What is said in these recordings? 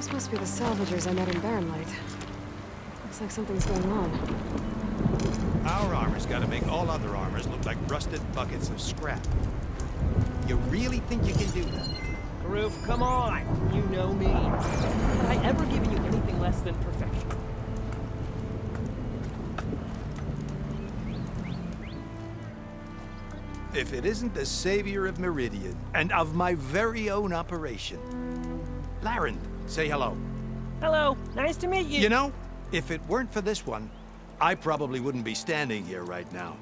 These must be the salvagers I met in Barrenlight. Looks like something's going on. Our armor's gotta make all other armors look like rusted buckets of scrap. You really think you can do that? Karoof, come on! You know me. Have I ever given you anything less than perfection? If it isn't the savior of Meridian, and of my very own operation. Laren, say hello. Hello, nice to meet you. You know, if it weren't for this one, I probably wouldn't be standing here right now.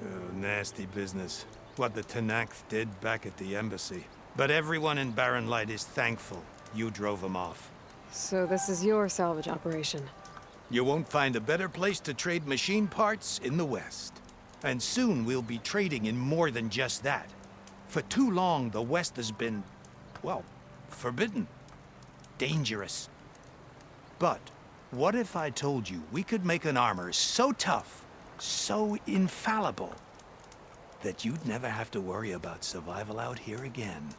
Oh, nasty business. What the Tenakth did back at the embassy. But everyone in Barrenlight is thankful you drove them off. So this is your salvage operation? You won't find a better place to trade machine parts in the West. And soon we'll be trading in more than just that. For too long, the West has been, well, forbidden. Dangerous. But what if I told you we could make an armor so tough, so infallible, that you'd never have to worry about survival out here again?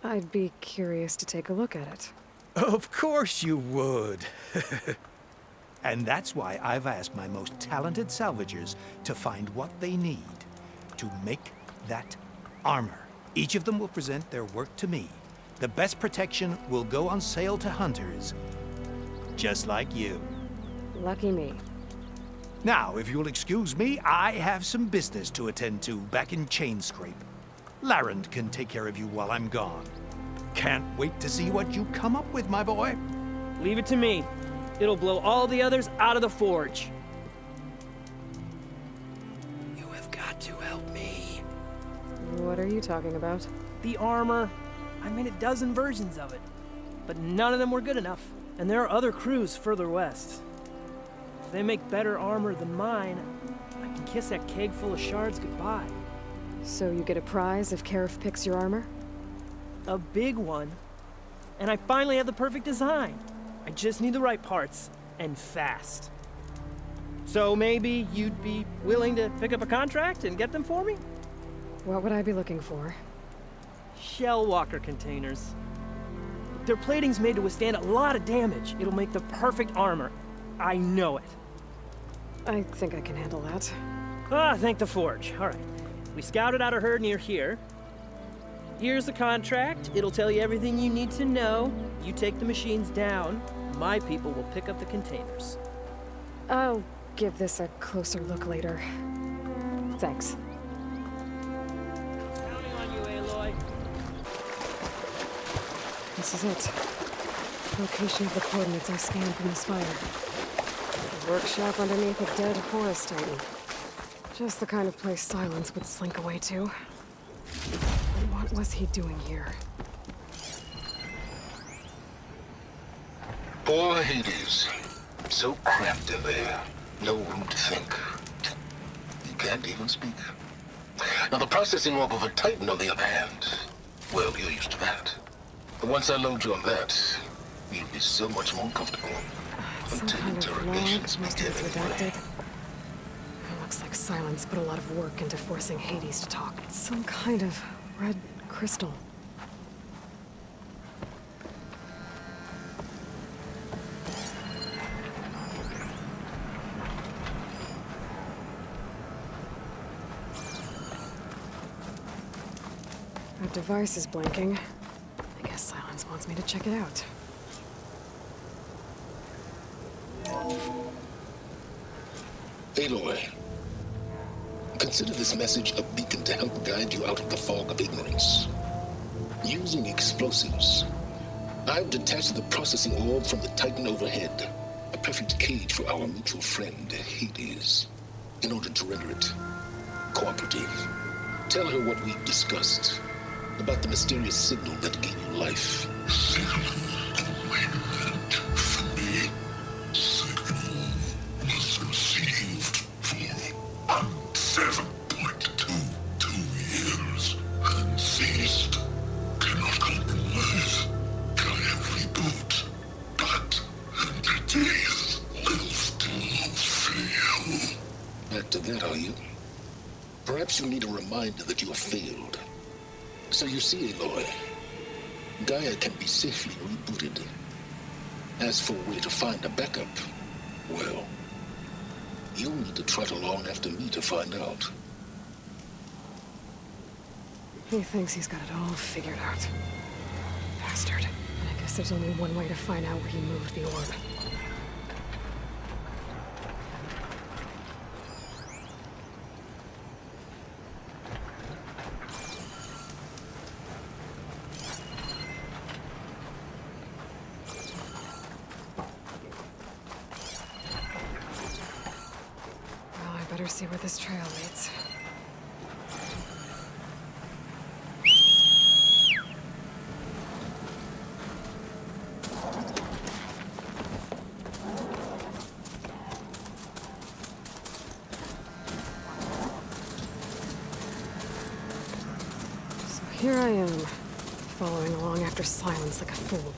I'd be curious to take a look at it. Of course you would. And that's why I've asked my most talented salvagers to find what they need to make that armor. Each of them will present their work to me. The best protection will go on sale to hunters, just like you. Lucky me. Now, if you'll excuse me, I have some business to attend to back in Chainscrape. Laren can take care of you while I'm gone. Can't wait to see what you come up with, my boy. Leave it to me. It'll blow all the others out of the forge. You have got to help me. What are you talking about? The armor. I made a dozen versions of it, but none of them were good enough. And there are other crews further west. If they make better armor than mine, I can kiss that keg full of shards goodbye. So you get a prize if Karif picks your armor? A big one. And I finally have the perfect design. I just need the right parts, and fast. So maybe you'd be willing to pick up a contract and get them for me? What would I be looking for? Shell walker containers. Their plating's made to withstand a lot of damage. It'll make the perfect armor. I know it. I think I can handle that. Ah, thank the forge. All right. We scouted out a herd near here. Here's the contract. It'll tell you everything you need to know. You take the machines down. My people will pick up the containers. I'll give this a closer look later. Thanks. Counting on you, Aloy. This is it. Location of the coordinates I scanned from the spire. A workshop underneath a dead forest titan. Just the kind of place Silence would slink away to. What was he doing here? Poor Hades. So cramped in there. No room to think. You can't even speak. Now the processing orb of a Titan, on the other hand, well, you're used to that. But once I load you on that, you'll be so much more comfortable. Some Until kind of log, interrogations most begin of it's anyway. redacted. It looks like Silence put a lot of work into forcing Hades to talk. It's some kind of red crystal. That device is blinking. I guess Silence wants me to check it out. Aloy, consider this message a beacon to help guide you out of the fog of ignorance. Using explosives, I've detached the processing orb from the Titan overhead, a perfect cage for our mutual friend, Hades, in order to render it cooperative. Tell her what we've discussed about the mysterious signal that gave you life. Signal only meant for me. Signal was received for 7.22 years and ceased. Cannot compromise. Try every boot, but entities will still fail. Back to that, are you? Perhaps you need a reminder that you have failed. So you see, Aloy, Gaia can be safely rebooted. As for a way to find a backup, well, you'll need to trot along after me to find out. He thinks he's got it all figured out. Bastard. I guess there's only one way to find out where he moved the orb. Well, I better see where this trail leads. Here I am, following along after Silence like a fool.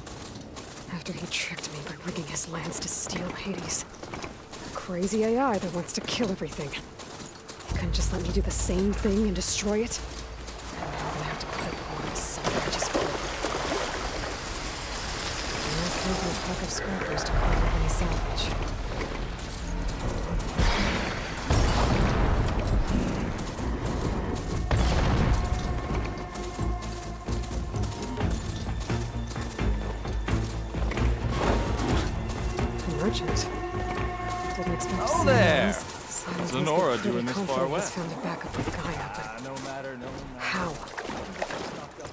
After he tricked me by rigging his lance to steal Hades. A crazy AI that wants to kill everything. He couldn't just let me do the same thing and destroy it? And now I'm gonna have to put it on this son of a bitch's foot. I'm not counting a pack of scrappers to clean up any salvage. Merchant. Didn't expect to see Oh there! Silence Sonora must be doing this pretty far confident west. he's found a backup with Gaia, but No matter. how?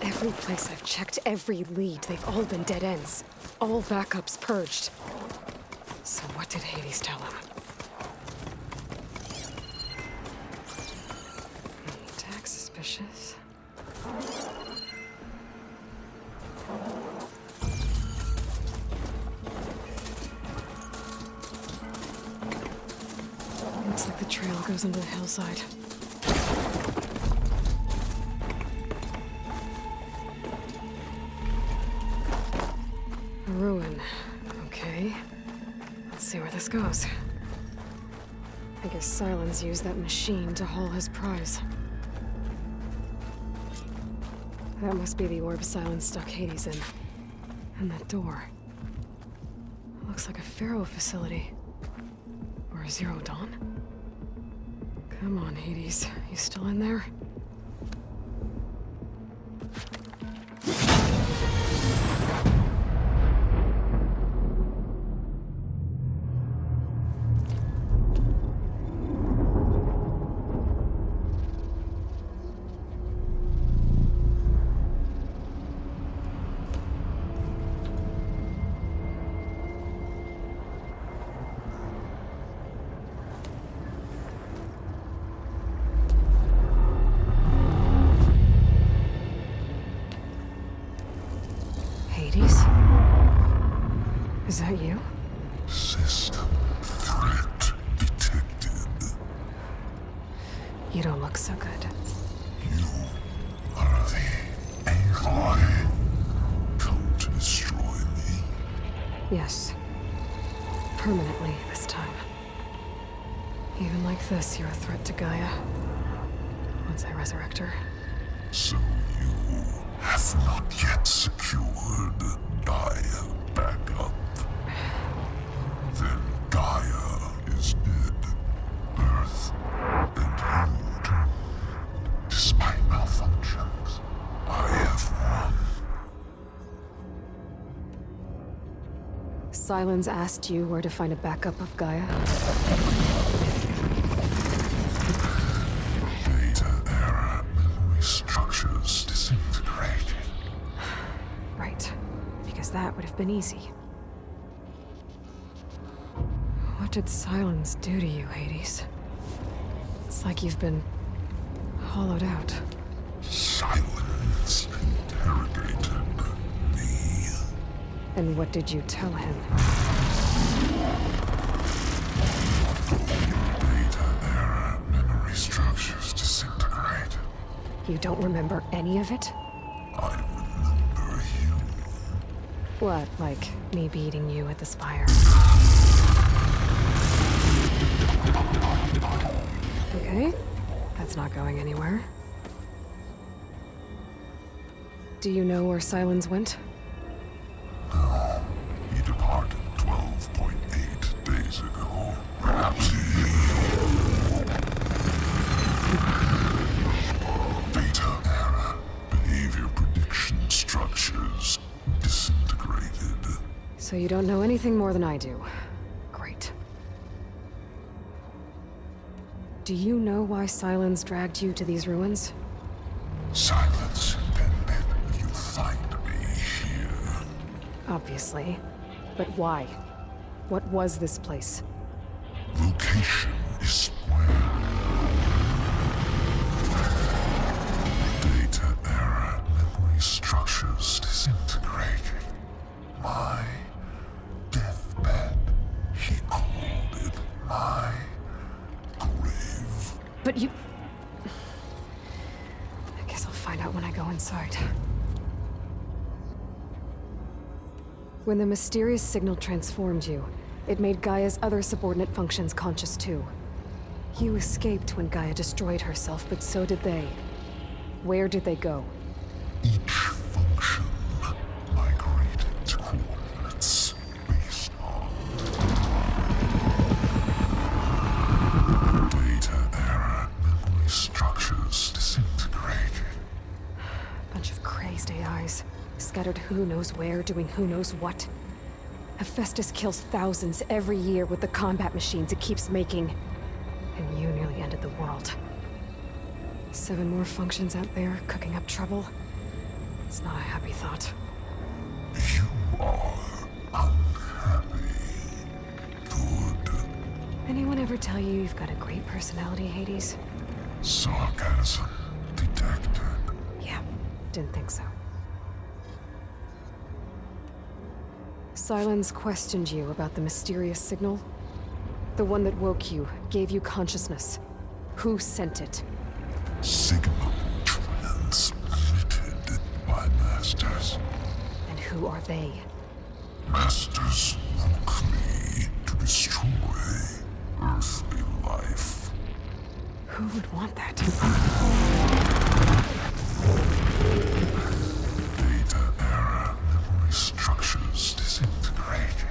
Every place I've checked, every lead, they've all been dead ends. All backups purged. So what did Hades tell him? Tag suspicious. Looks like the trail goes under the hillside. A ruin. Okay. Let's see where this goes. I guess Silence used that machine to haul his prize. That must be the orb Silence stuck Hades in. And that door. Looks like a Pharaoh facility. Or a Zero Dawn? Come on, Hades. You still in there? Hades? Is that you? System threat detected. You don't look so good. You are the AI come to destroy me. Yes. Permanently this time. Even like this, you're a threat to Gaia. Once I resurrect her. So you have not yet secured Gaia backup. Then Gaia is dead. Earth and you too. Despite malfunctions, I have won. Silence asked you where to find a backup of Gaia? Data era memory structures disintegrated. Right. Because that would have been easy. What did Silence do to you, Hades? It's like you've been hollowed out. Silence interrogated me. And what did you tell him? Data era memory structures disintegrated. You don't remember any of it? I remember you. What, like me beating you at the spire? Okay, that's not going anywhere. Do you know where Silence went? No, he departed 12.8 days ago. Perhaps he... Data error. Behavior prediction structures disintegrated. So you don't know anything more than I do. Great. Do you know why Silence dragged you to these ruins? Silence intended you find me here. Obviously. But why? What was this place? Location is square. Data error. Memory structures disintegrated. My deathbed. He called it my grave. But you... I guess I'll find out when I go inside. When the mysterious signal transformed you, it made Gaia's other subordinate functions conscious too. You escaped when Gaia destroyed herself, but so did they. Where did they go? Each function migrated to coordinates based on data error. Memory structures disintegrated. Bunch of crazed AIs, scattered who knows where, doing who knows what. Hephaestus kills thousands every year with the combat machines it keeps making. And you nearly ended the world. 7 more functions out there, cooking up trouble. It's not a happy thought. You are unhappy. Good. Anyone ever tell you you've got a great personality, Hades? Sarcasm detected. Yeah, didn't think so. Silence questioned you about the mysterious signal. The one that woke you, gave you consciousness. Who sent it? Signal transmitted by masters. And who are they? Masters woke me to destroy earthly life. Who would want that? Data error. Memory structures disintegrated.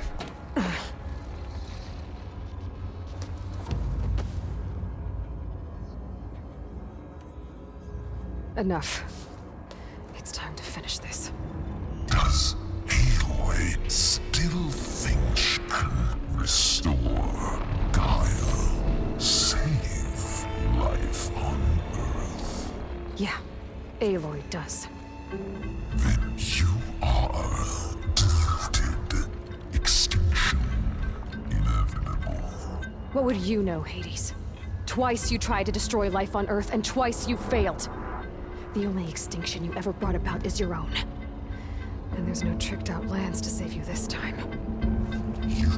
Enough. It's time to finish this. Does Aloy still think she can restore Gaia? Save life on Earth? Yeah, Aloy does. Then you are deluded. Extinction inevitable. What would you know, Hades? Twice you tried to destroy life on Earth, and twice you failed. The only extinction you ever brought about is your own. And there's no tricked-out lands to save you this time. You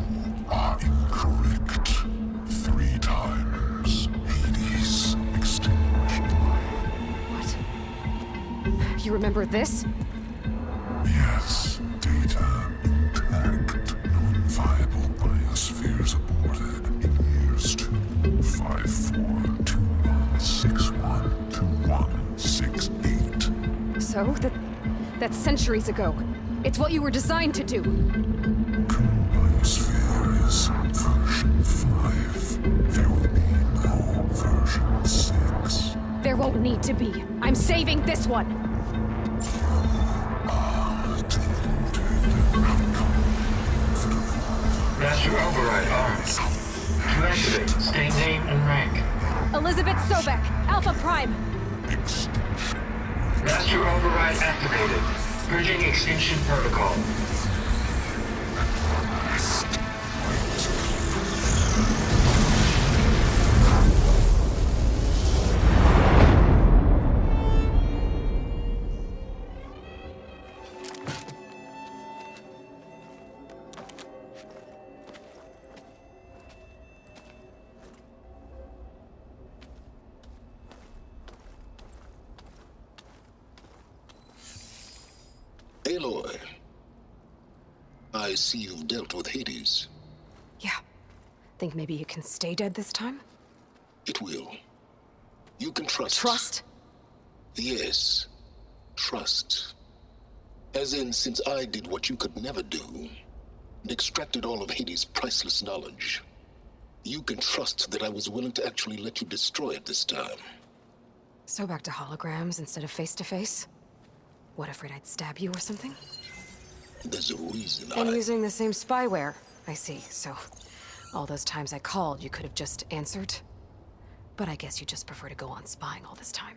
are incorrect. 3 times. Hades extinguished life. What? You remember this? Yes, data intact. Non-viable biospheres aborted in years 254, 2161, 2168. So? That's centuries ago. It's what you were designed to do. Current biosphere is version 5. There will be no version 6. There won't need to be. I'm saving this one! Master override armed. To activate, state name and rank. Elizabeth Sobek, Alpha Prime! Master override activated. Purging extinction protocol. Aloy, I see you've dealt with Hades. Yeah. Think maybe you can stay dead this time? It will. You can trust. Trust? Yes. Trust. As in, since I did what you could never do, and extracted all of Hades' priceless knowledge, you can trust that I was willing to actually let you destroy it this time. So back to holograms instead of face-to-face? What, afraid I'd stab you or something? There's a reason And using the same spyware. I see, so all those times I called, you could have just answered? But I guess you just prefer to go on spying all this time.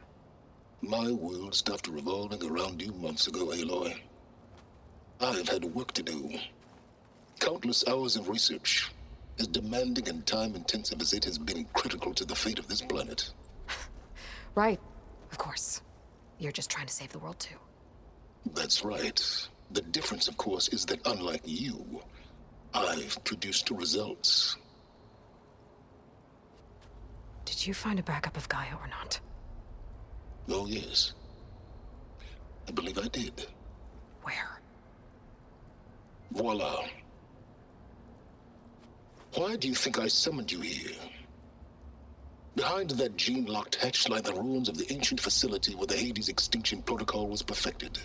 My world stopped revolving around you months ago, Aloy. I've had work to do. Countless hours of research, as demanding and time-intensive as it has been critical to the fate of this planet. Right, of course. You're just trying to save the world too. That's right. The difference, of course, is that unlike you, I've produced results. Did you find a backup of Gaia or not? Oh, yes. I believe I did. Where? Voila. Why do you think I summoned you here? Behind that gene-locked hatch lie the ruins of the ancient facility where the Hades extinction protocol was perfected.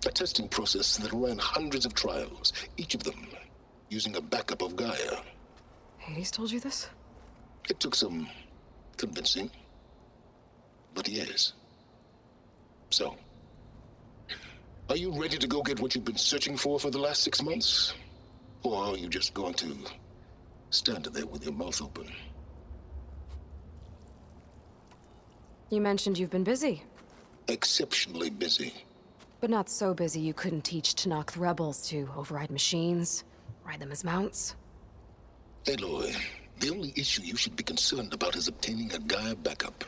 A testing process that ran hundreds of trials, each of them using a backup of Gaia. Hades told you this? It took some convincing, but yes. So, are you ready to go get what you've been searching for the last 6 months? Or are you just going to stand there with your mouth open? You mentioned you've been busy. Exceptionally busy. But not so busy you couldn't teach Tanakh the rebels to override machines, ride them as mounts. Aloy, the only issue you should be concerned about is obtaining a Gaia backup.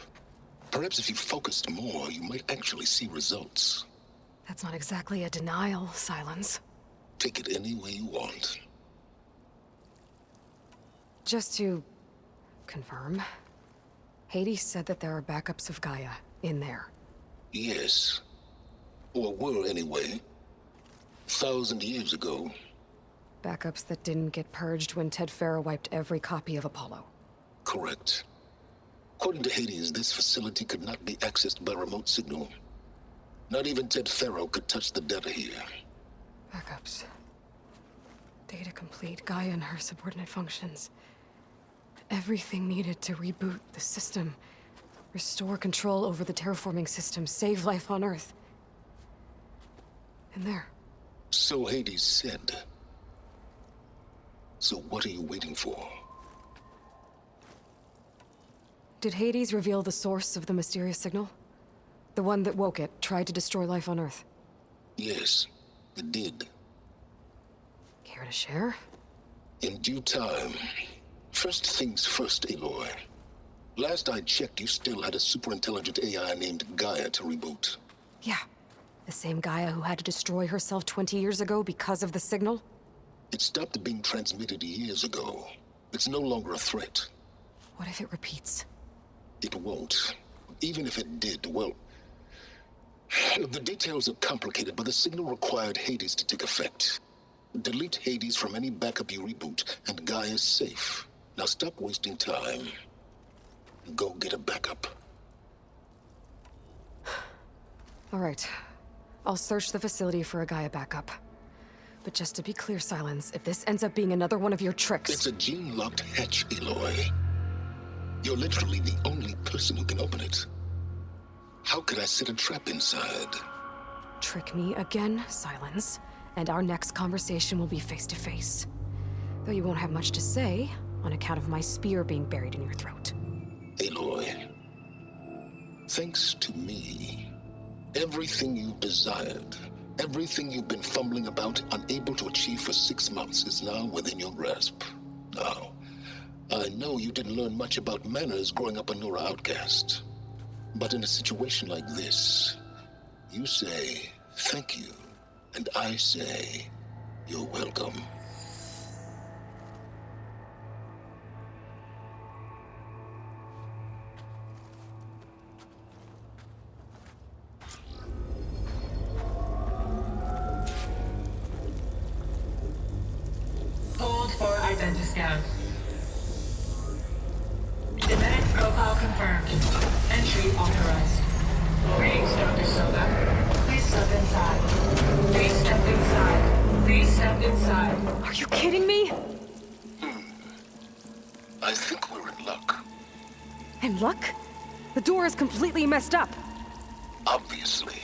Perhaps if you focused more, you might actually see results. That's not exactly a denial, Silence. Take it any way you want. Just to confirm, Hades said that there are backups of Gaia in there. Yes. Or were anyway. 1,000 years ago. Backups that didn't get purged when Ted Farrow wiped every copy of Apollo. Correct. According to Hades, this facility could not be accessed by remote signal. Not even Ted Farrow could touch the data here. Backups. Data complete, Gaia and her subordinate functions. Everything needed to reboot the system. Restore control over the terraforming system, save life on Earth. And there. So Hades said. So what are you waiting for? Did Hades reveal the source of the mysterious signal? The one that woke it, tried to destroy life on Earth? Yes, it did. Care to share? In due time. First things first, Aloy. Last I checked, you still had a super-intelligent AI named Gaia to reboot. Yeah. The same Gaia who had to destroy herself 20 years ago because of the signal? It stopped being transmitted years ago. It's no longer a threat. What if it repeats? It won't. Even if it did, well... The details are complicated, but the signal required Hades to take effect. Delete Hades from any backup you reboot, and Gaia's safe. Now stop wasting time. Go get a backup. All right. I'll search the facility for a Gaia backup. But just to be clear, Silence, if this ends up being another one of your tricks... It's a gene-locked hatch, Aloy. You're literally the only person who can open it. How could I set a trap inside? Trick me again, Silence, and our next conversation will be face-to-face. Though you won't have much to say, on account of my spear being buried in your throat. Aloy, thanks to me, everything you've desired, everything you've been fumbling about, unable to achieve for 6 months, is now within your grasp. Now, I know you didn't learn much about manners growing up a Nora outcast. But in a situation like this, you say, thank you, and I say, you're welcome. Hold for identiscan. Genetic profile confirmed. Entry authorized. Greetings, Dr. Soga. Please step inside. step inside. Are you kidding me? I think we're in luck. In luck? The door is completely messed up. Obviously.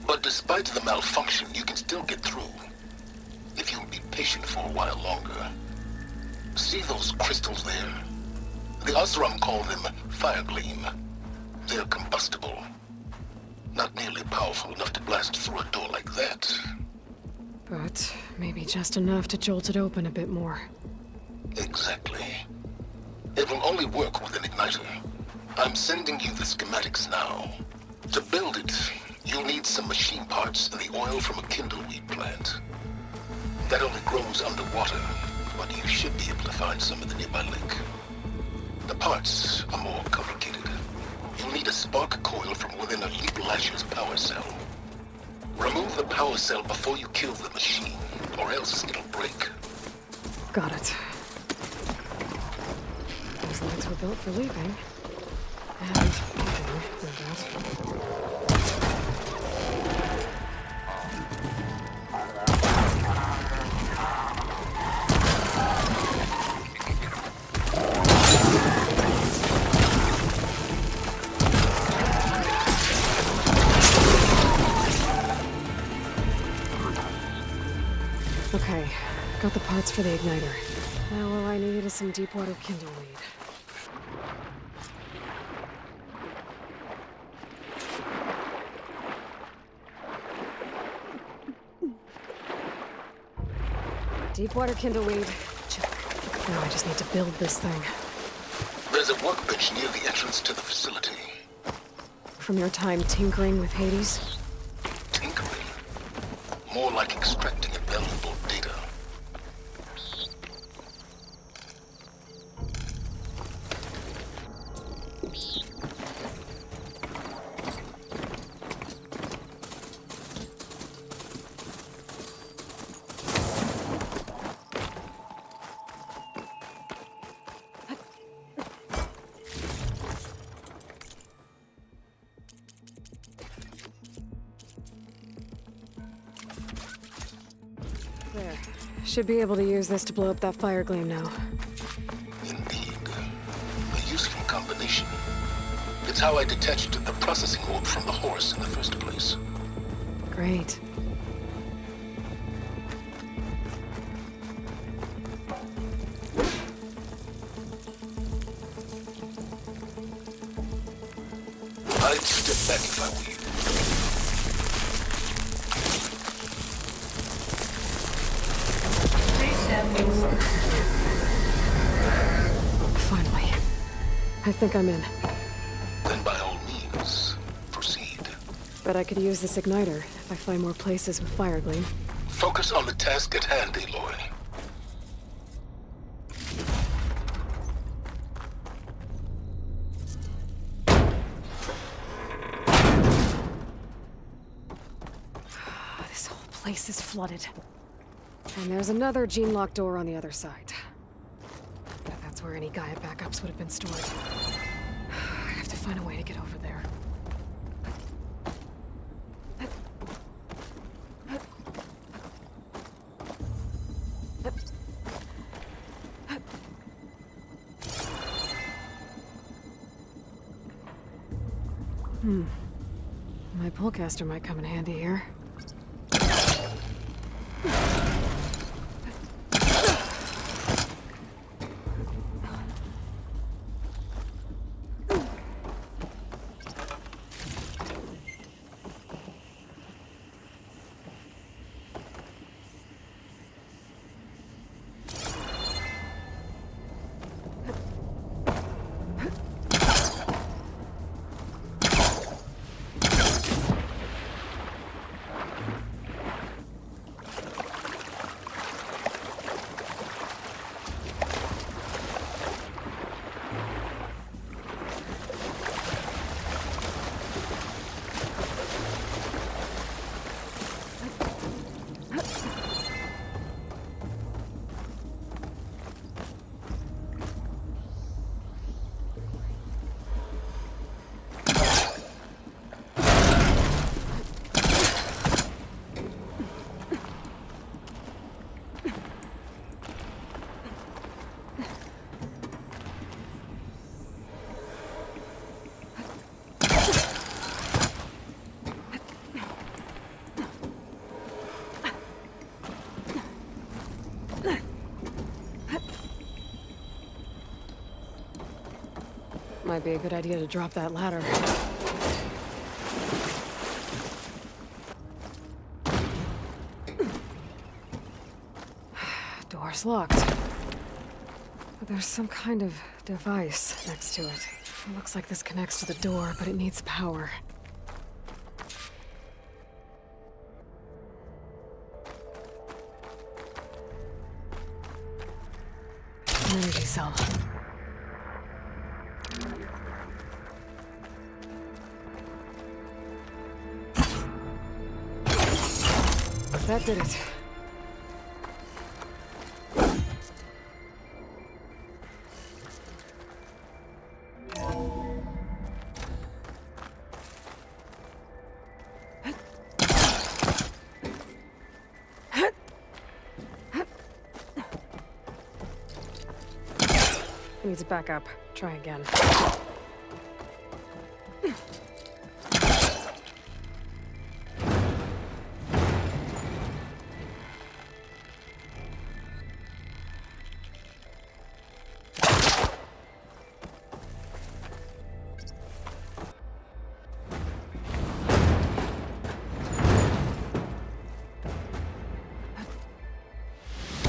But despite the malfunction, you can still get through. If you'll be patient for a while longer. See those crystals there? The Osram call them fire gleam. They're combustible. Not nearly powerful enough to blast through a door like that. But maybe just enough to jolt it open a bit more. Exactly. It will only work with an igniter. I'm sending you the schematics now. To build it, you'll need some machine parts and the oil from a kindleweed plant. That only grows underwater, but you should be able to find some in the nearby lake. The parts are more complicated. You'll need a spark coil from within a Leap Lasher's power cell. Remove the power cell before you kill the machine, or else it'll break. Got it. Those legs were built for leaping. And no doubt. Okay, got the parts for the igniter. Now all I need is some deep water kindleweed. Deep water kindleweed. Check. Now I just need to build this thing. There's a workbench near the entrance to the facility. From your time tinkering with Hades? Tinkering? More like extracting valuable data. There. Should be able to use this to blow up that fire gleam now. Indeed. A useful combination. It's how I detached the processing orb from the horse in the first place. Great. I'd step back if I were you. Step inside. Finally. I think I'm in. Then by all means, proceed. Bet I could use this igniter if I find more places with fire gleam. Focus on the task at hand, Aloy. This whole place is flooded. And there's another gene-locked door on the other side. Bet that's where any Gaia backups would have been stored. I have to find a way to get over there. My pullcaster might come in handy here. might be a good idea to drop that ladder. Door's locked. But there's some kind of device next to it. It looks like this connects to the door, but it needs power. An energy cell. That did it. Needs backup. Try again.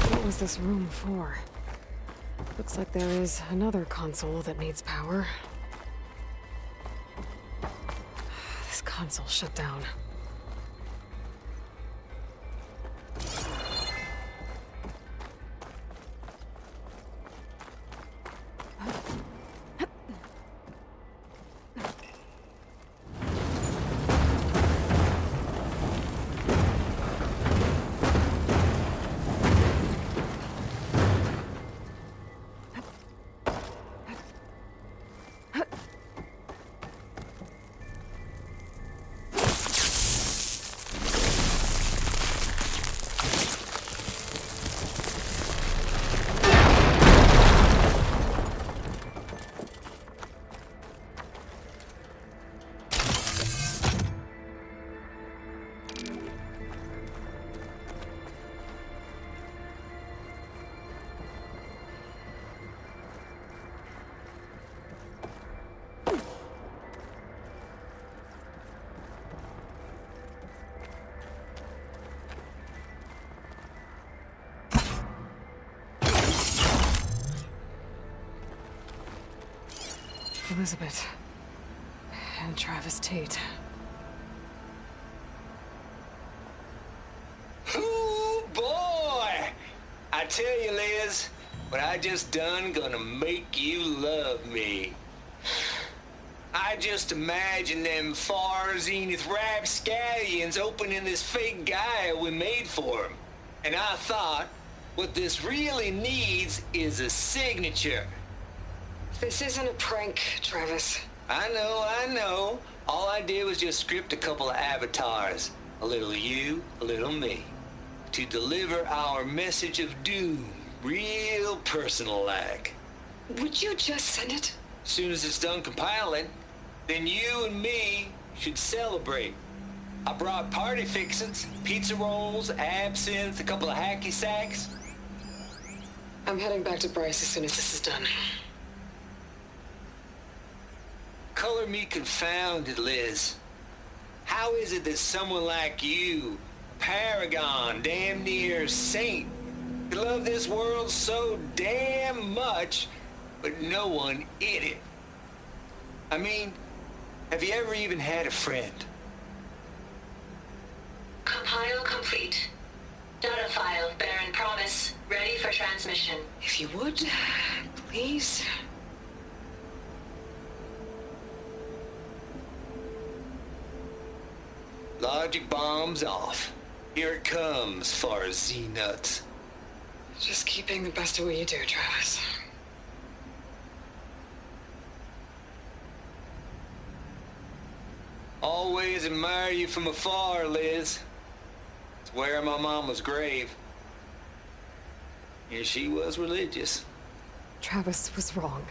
What was this room for? Looks like there is another console that needs power. This console shut down. Elizabeth. And Travis Tate. Ooh, boy! I tell you, Liz, what I just done gonna make you love me. I just imagine them far zenith rapscallions opening this fake guy we made for him. And I thought, what this really needs is a signature. This isn't a prank, Travis. I know. All I did was just script a couple of avatars. A little you, a little me. To deliver our message of doom, real personal-like. Would you just send it? Soon as it's done compiling, then you and me should celebrate. I brought party fixins, pizza rolls, absinthe, a couple of hacky sacks. I'm heading back to Bryce as soon as this is done. Color me confounded, Liz. How is it that someone like you, paragon, damn near saint, could love this world so damn much, but no one in it? I mean, have you ever even had a friend? Compile complete. Data file, Baron Promise, ready for transmission. If you would, please. Logic bombs off. Here it comes, far Z-nuts. Just keep being the best at what you do, Travis. Always admire you from afar, Liz. It's where my mama's grave. And she was religious. Travis was wrong.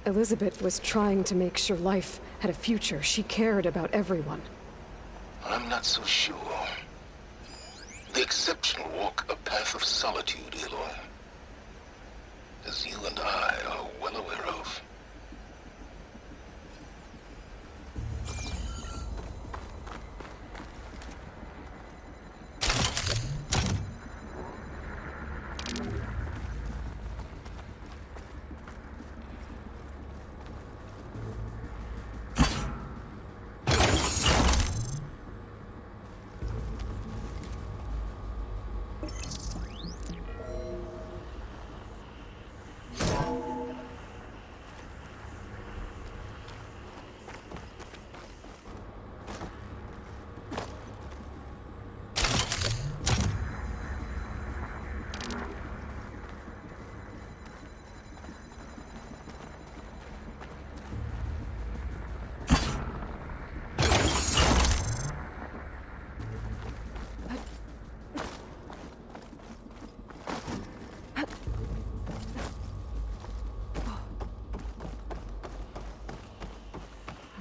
Elizabeth was trying to make sure life had a future. She cared about everyone. I'm not so sure. The exceptional walk a path of solitude, Aloy, as you and I are well aware of.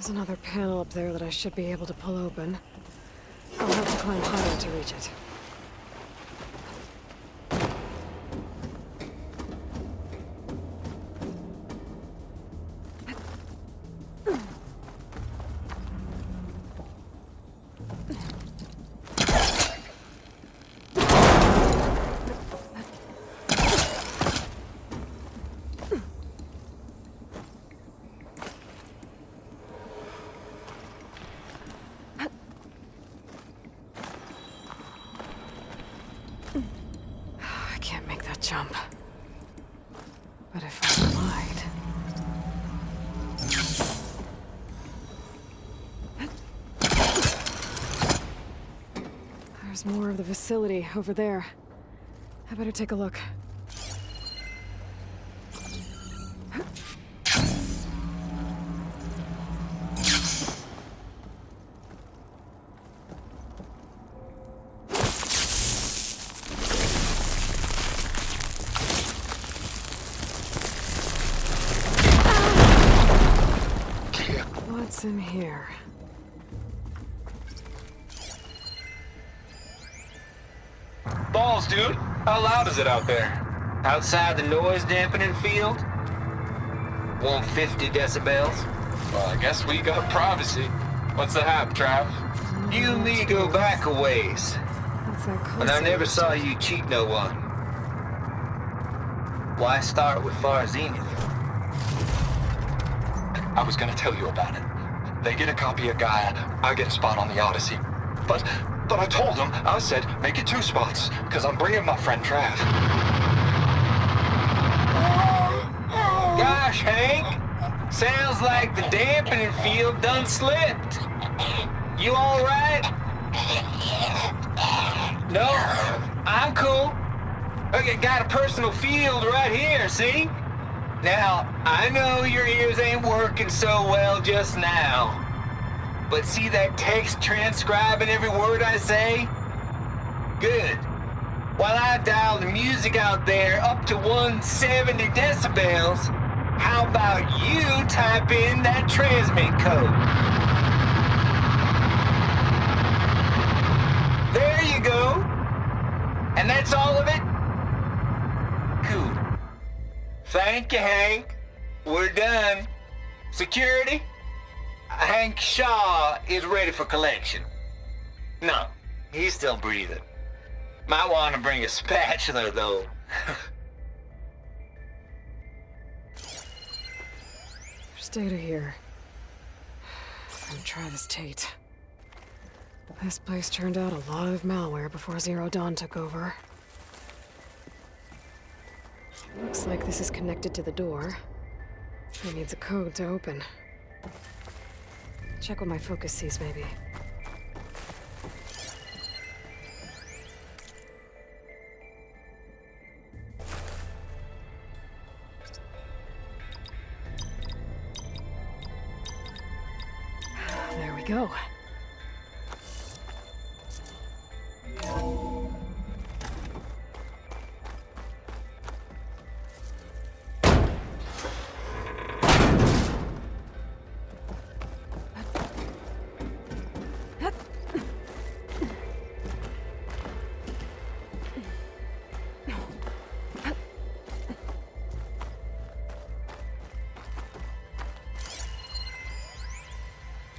There's another panel up there that I should be able to pull open. I'll have to climb higher to reach it. Jump. But if I lied... There's more of the facility over there. I better take a look. What's in here? Balls, dude. How loud is it out there? Outside the noise dampening field? 150 decibels? Well, I guess we got privacy. What's the hap, Trav? You and me go back a ways. What's that called? But I never saw you cheat no one. Why start with Far Zenith? I was gonna tell you about it. They get a copy of Gaia, I get a spot on the Odyssey. But I told them, I said, make it 2 spots, because I'm bringing my friend Trav. Gosh, Hank. Sounds like the dampening field done slipped. You all right? No? I'm cool. Okay, got a personal field right here, see? Now, I know your ears ain't working so well just now. But see that text transcribing every word I say? Good. While I dial the music out there up to 170 decibels, how about you type in that transmit code? There you go. And that's all of it? Cool. Thank you, Hank. We're done. Security? Hank Shaw is ready for collection. No, he's still breathing. Might want to bring a spatula, though. There's data here. I'm gonna try this Tate. This place turned out a lot of malware before Zero Dawn took over. Looks like this is connected to the door. It needs a code to open. Check what my focus sees, maybe. There we go.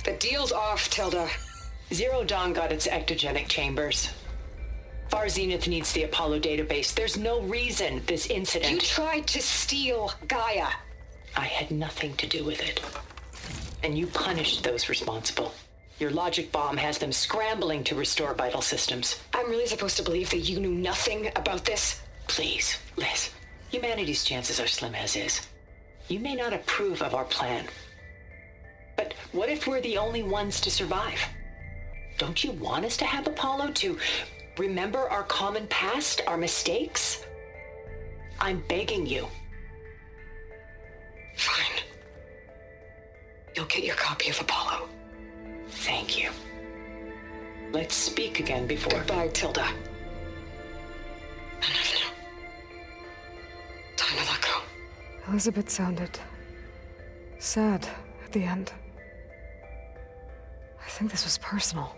The deal's off, Tilda. Zero Dawn got its ectogenic chambers. Far Zenith needs the Apollo database. There's no reason this incident... You tried to steal Gaia. I had nothing to do with it. And you punished those responsible. Your logic bomb has them scrambling to restore vital systems. I'm really supposed to believe that you knew nothing about this? Please, Liz. Humanity's chances are slim as is. You may not approve of our plan. But what if we're the only ones to survive? Don't you want us to have Apollo to remember our common past, our mistakes? I'm begging you. Fine. You'll get your copy of Apollo. Thank you. Let's speak again before... Goodbye, Tilda. Enough now. Time to let go. Elizabeth sounded sad at the end. think this was personal.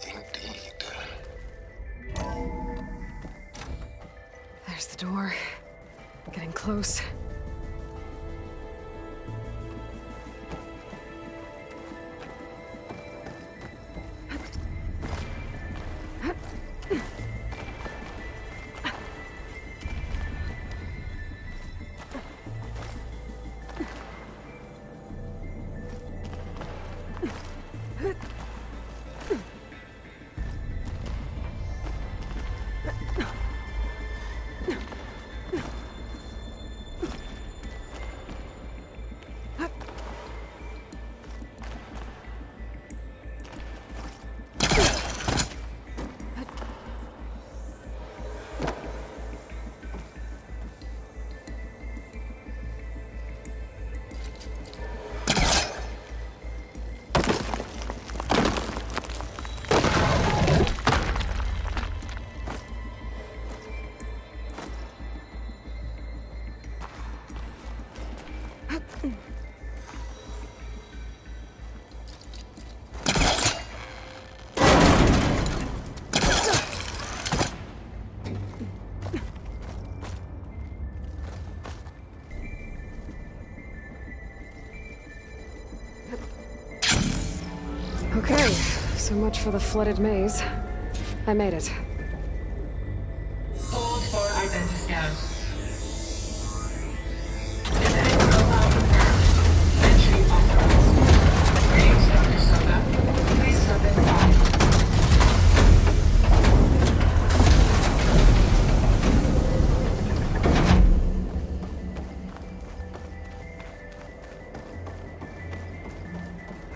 Indeed. There's the door. Getting close. Okay, so much for the flooded maze. I made it. Hold for identiscan. Genetic profile confirmed. Entry authorized. Greetings, Dr. Soga. Please step inside.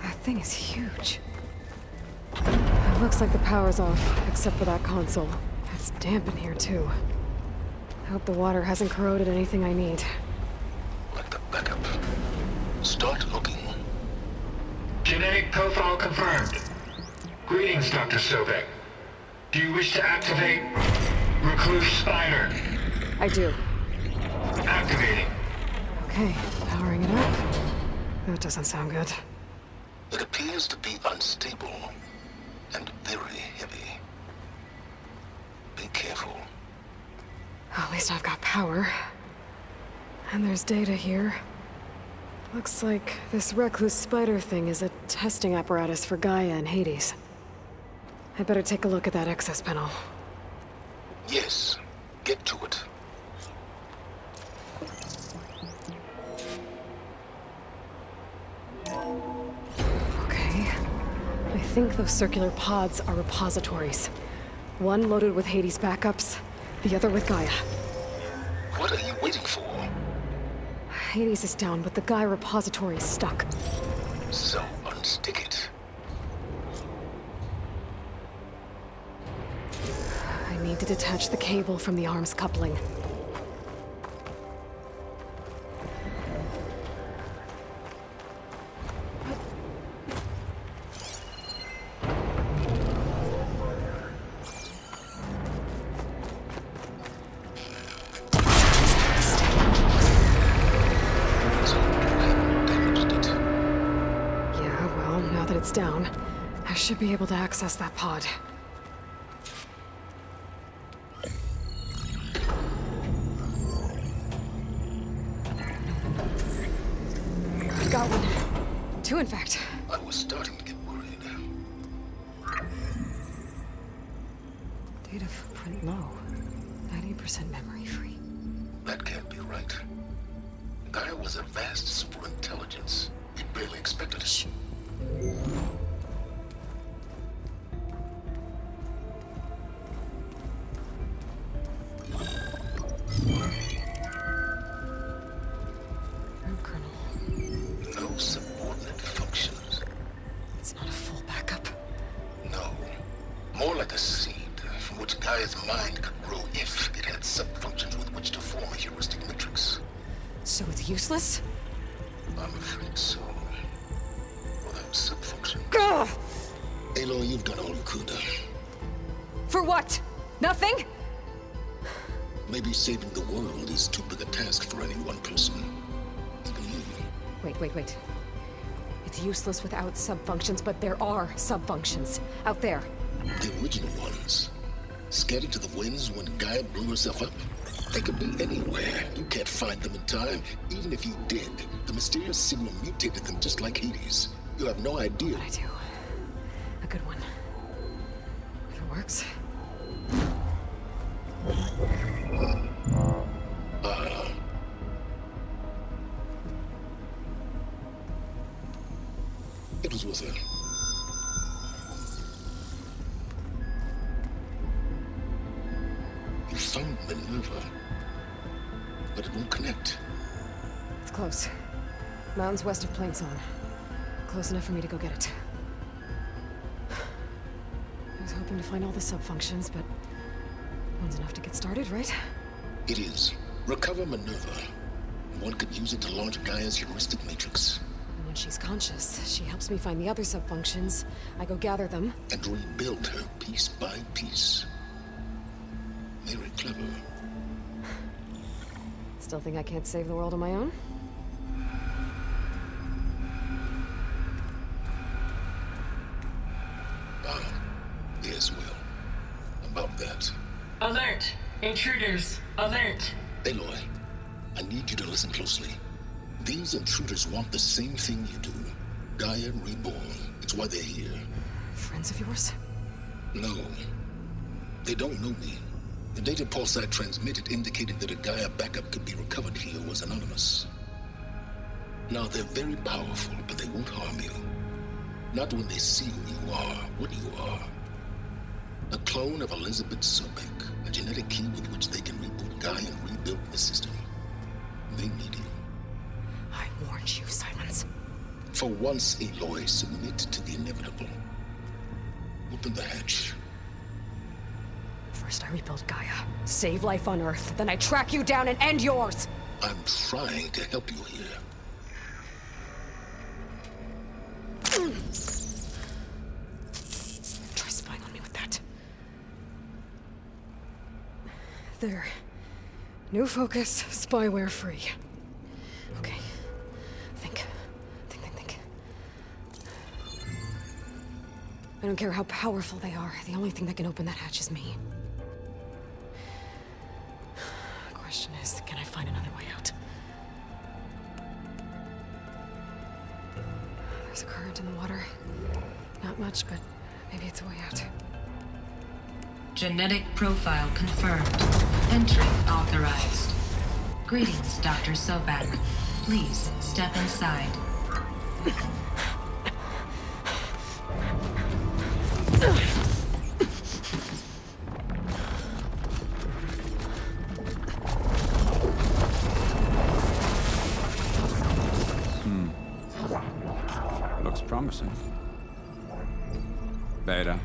That thing is huge. It looks like the power's off, except for that console. It's damp in here, too. I hope the water hasn't corroded anything I need. Like the backup. Start looking. Genetic profile confirmed. Greetings, Dr. Sobek. Do you wish to activate Recluse Spider? I do. Activating. Okay, powering it up. That doesn't sound good. It appears to be unstable and very heavy. Be careful. At least I've got power. And there's data here. Looks like this recluse spider thing is a testing apparatus for Gaia and Hades. I'd better take a look at that access panel. Yes, get to it. Okay. I think those circular pods are repositories. One loaded with Hades backups, the other with Gaia. What are you waiting for? Hades is down, but the Gaia repository is stuck. So unstick it. I need to detach the cable from the arms coupling. Yeah, well, now that it's down, I should be able to access that pod. Got one. Two, in fact. I was starting to get worried. Data footprint low. 90% memory free. That can't be right. Gaia was a vast superintelligence. We barely expected it. Root kernel. No subordinate functions. It's not a full backup. No. More like a seed from which Gaia's mind could grow if it had sub-functions with which to form a heuristic matrix. So it's useless? I'm afraid so. Without sub-function. Gah! Aloy, you've done all you could. For what? Nothing? Maybe saving the world is too big a task for any one person. Even you. Wait. It's useless without subfunctions, but there are subfunctions out there. The original ones. Scattered to the winds when Gaia blew herself up? They could be anywhere. You can't find them in time. Even if you did, the mysterious signal mutated them just like Hades. You have no idea. But I do. A good one. If it works. It was worth it. You found Minerva, but it won't connect. It's close. Mountains west of Plainsong. Close enough for me to go get it. I was hoping to find all the subfunctions, but one's enough to get started, right? It is. Recover Minerva. One could use it to launch Gaia's heuristic matrix. And when she's conscious, she helps me find the other subfunctions. I go gather them. And rebuild her piece by piece. Very clever. Still think I can't save the world on my own? Yes, well. About that. Alert! Intruders! Alert! Aloy, I need you to listen closely. These intruders want the same thing you do. Gaia reborn. It's why they're here. Friends of yours? No. They don't know me. The data pulse I transmitted indicated that a Gaia backup could be recovered here was anonymous. Now, they're very powerful, but they won't harm you. Not when they see who you are, what you are. A clone of Elizabeth Sobek, a genetic key with which they can reboot Gaia and rebuild the system. They need you. I warned you, Silence. For once, Aloy, submit to the inevitable. Open the hatch. First I rebuild Gaia, save life on Earth, then I track you down and end yours! I'm trying to help you here. Try spying on me with that. There. New focus, spyware free. Okay. Think. I don't care how powerful they are. The only thing that can open that hatch is me. The question is, can I find another way out? There's a current in the water. Not much, but maybe it's a way out. Genetic profile confirmed. Entry authorized. Greetings, Dr. Sobek. Please step inside. Looks promising. Beta.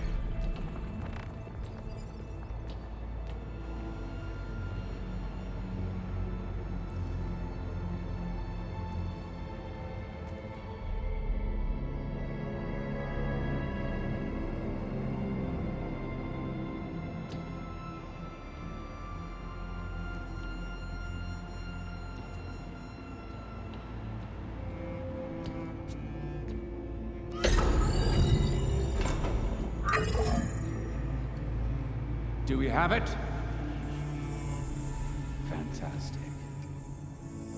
Do we have it? Fantastic.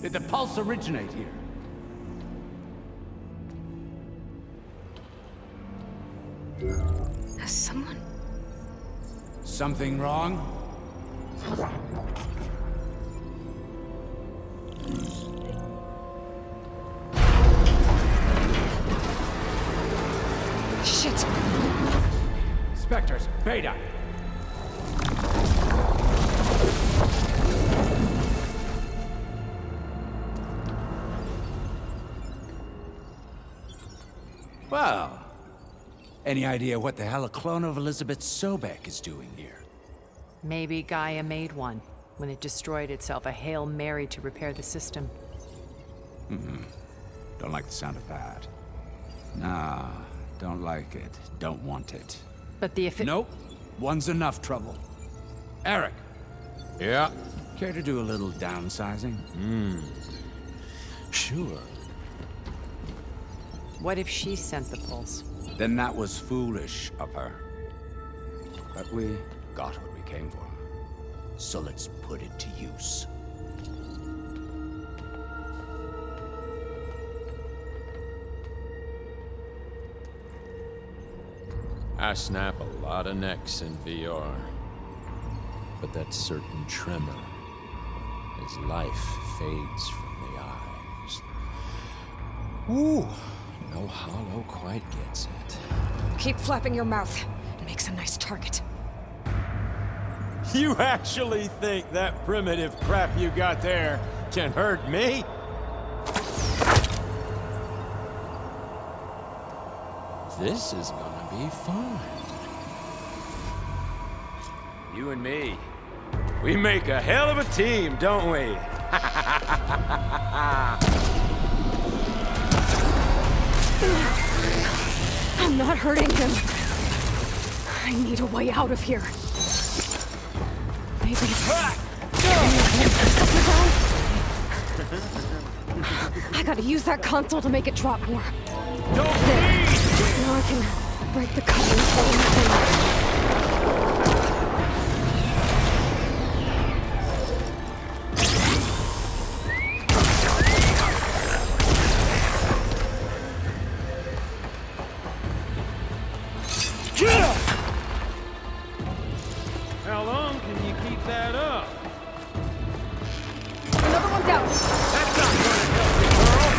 Did the pulse originate here? Has someone... Something wrong? Shit! Spectres, Beta! Well, any idea what the hell a clone of Elizabeth Sobek is doing here? Maybe Gaia made one when it destroyed itself, a Hail Mary to repair the system. Don't like the sound of that. Nah, don't like it. Don't want it. But the Nope. One's enough trouble. Eric. Yeah? Care to do a little downsizing? Sure. What if she sent the pulse? Then that was foolish of her. But we got what we came for. So let's put it to use. I snap a lot of necks in VR. But that certain tremor as life fades from the eyes. Ooh, no hollow quite gets it. Keep flapping your mouth. It makes a nice target. You actually think that primitive crap you got there can hurt me? This is gonna be fun. You and me, we make a hell of a team, don't we? I'm not hurting him. I need a way out of here. Maybe. I gotta use that console to make it drop more. Don't There. Now I can break the couplings holding the thing. How long can you keep that up? Another one down. That's not gonna help you, girl.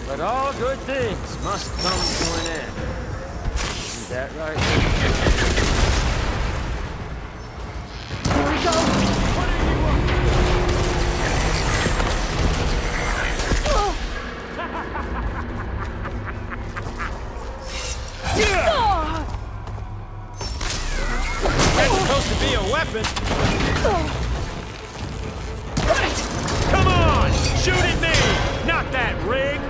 But all good things must come to an end. Is that right? Here we go. What are you up That's supposed to be a weapon. Come on! Shoot at me! Not that rig!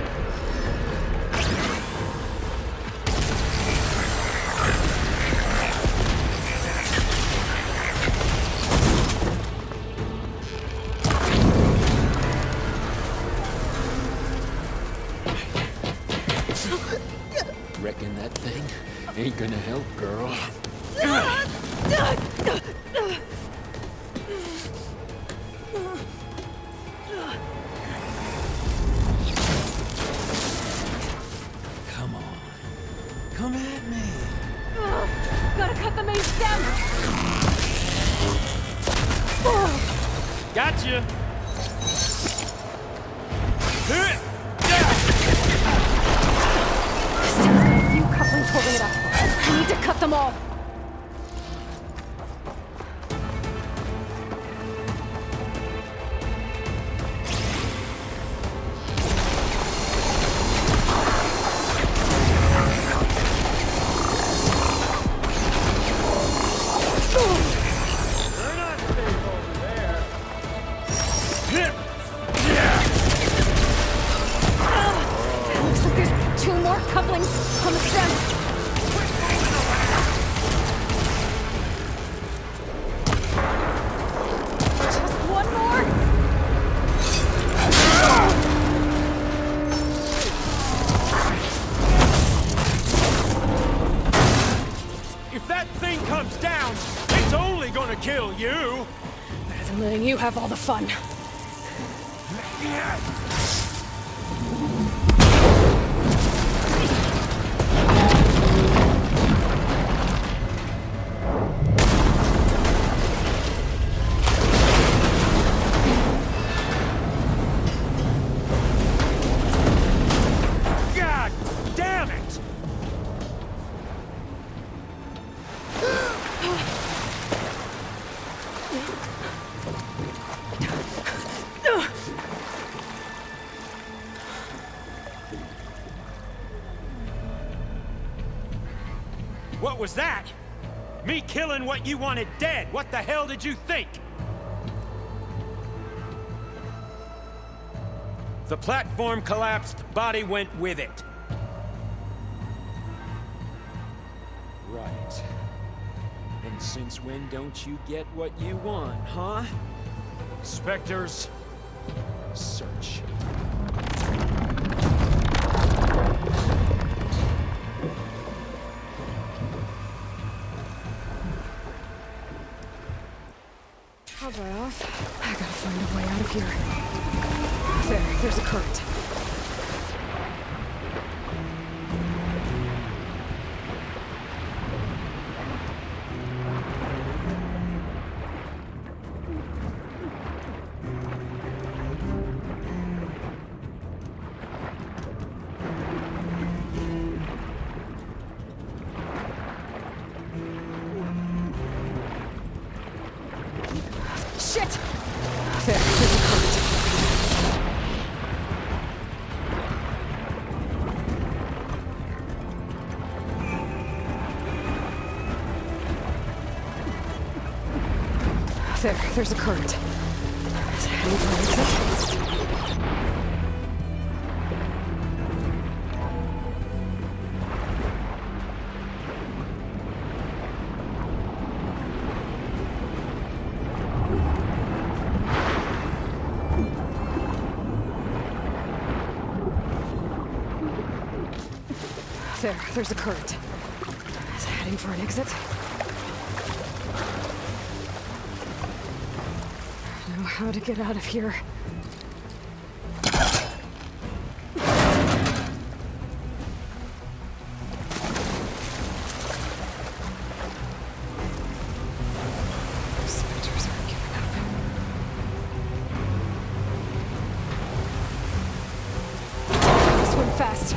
Reckon that thing ain't gonna help, girl. Come on. Come at me. Gotta cut the main stem. Gotcha. Stem's got a few couplings holding it up. I need to cut them all. They're not safe over there. Looks like there's 2 more couplings on the stem. Just one more. If that thing comes down, it's only gonna kill you. Better than letting you have all the fun. God damn it! What was that? Me killing what you wanted dead. What the hell did you think? The platform collapsed, body went with it. Right. And since when don't you get what you want, huh? Spectres, search. I'll dry off. I gotta find a way out of here. There's a current. Shit! There's a current. There's a current. Heading for an exit. There's a current. Heading for an exit. I know how to get out of here. Spectres aren't giving up. Swim fast.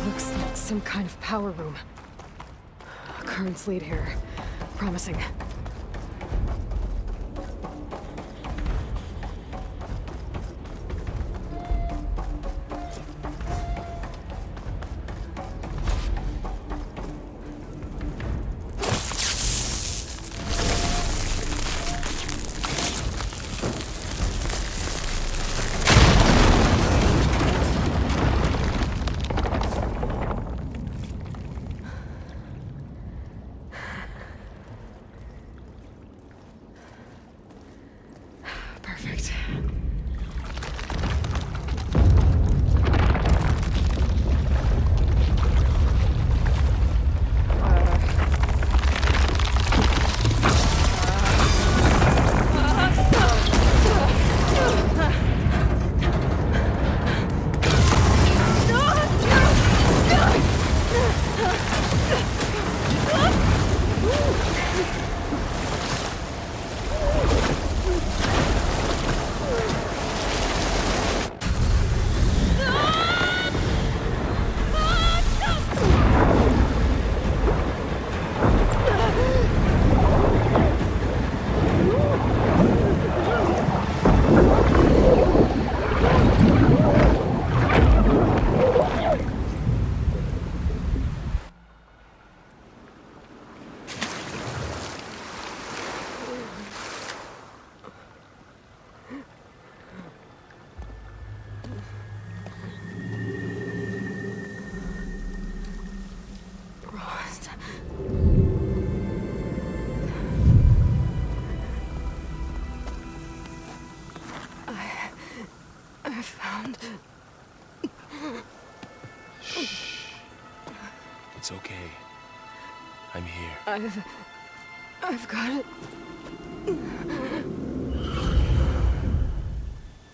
Looks like some kind of power room. Currents lead here. Promising. Perfect. I found... Shh. It's okay. I'm here. I've got it.